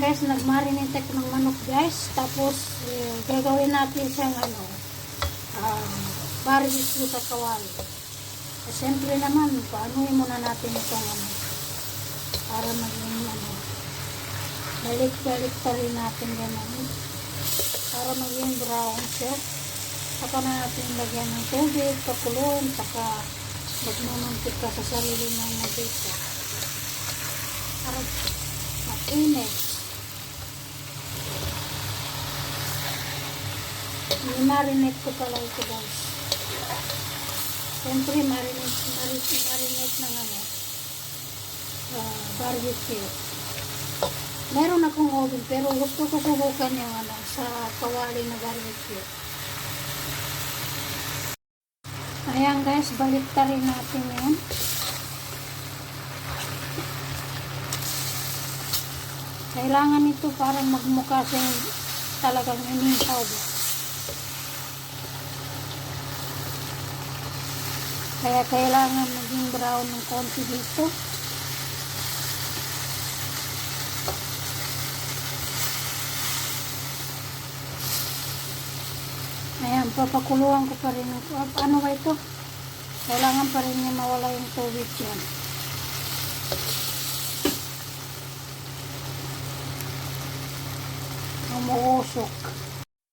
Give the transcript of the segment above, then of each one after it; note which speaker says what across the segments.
Speaker 1: guys, nagmarinate ako ng manok guys. Tapos gagawin natin siyang barbecue sa kawali. Siyempre naman, paanuhin muna natin itong para maging balik-balik pa rin natin ganun. Para maging brown siya. Saka na natin lagyan ng tubig, pakuluin, saka magmamantik ka sa sarili ng mantika. Para mainit. I-marinate ko pala ito guys. Siyempre marinate ng barbecue. Meron akong oven pero gusto ko subukan yung sa kawali na barbecue. Ayan guys, balik ta rin natin yan. Kailangan ito parang magmukha siyang talagang inihaw. Kaya kailangan maging brown ng konti dito. Ayan, papakuluan ko pa rin. Ano ba ito? Kailangan pa rin niya mawala yung tubig yan. Umuusok.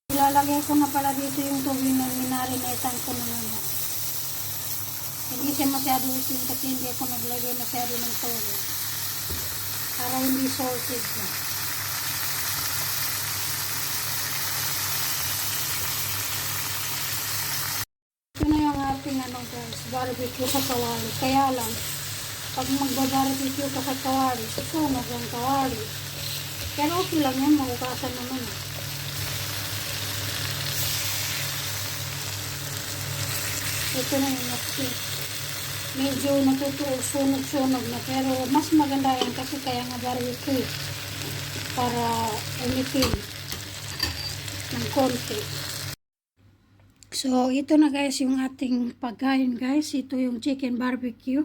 Speaker 1: Ilalagay ko na pala dito yung tubig na minarinaitan ko ng Hindi siya masyado itim kasi hindi ako naglagay masyado ng tubig. Para hindi salted na. Ito na yung ating guys, barbecue sa kawali. Kaya lang, pag magbabarbecue ka sa kawali, susunog ang kawali. Pero okay lang yan, mahugasan naman. Ito na yung ating. Medyo natutuog, sunog-sunog na. Pero mas maganda yan kasi kaya nga barbecue. Para umitin ng konti. So, ito na guys yung ating pagkain guys. Ito yung chicken barbecue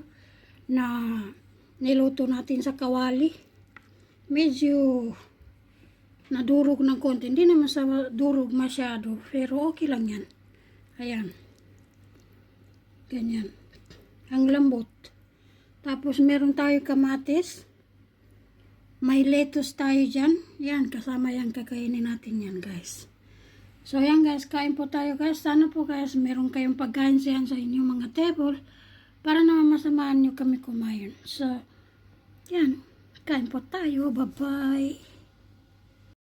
Speaker 1: na niluto natin sa kawali. Medyo nadurog ng konti. Hindi naman sa durog masyado. Pero okay lang yan. Ayan. Ganyan. Ang lambot. Tapos meron tayo kamatis. May lettuce tayo dyan. Yan, kasama yan. Kakainin natin yan guys. So yan guys, kain po tayo guys. Sana po guys, meron kayong pagkain siyan sa inyong mga table. Para naman masamaan nyo kami kumain. So, yan. Kain po tayo. Bye-bye.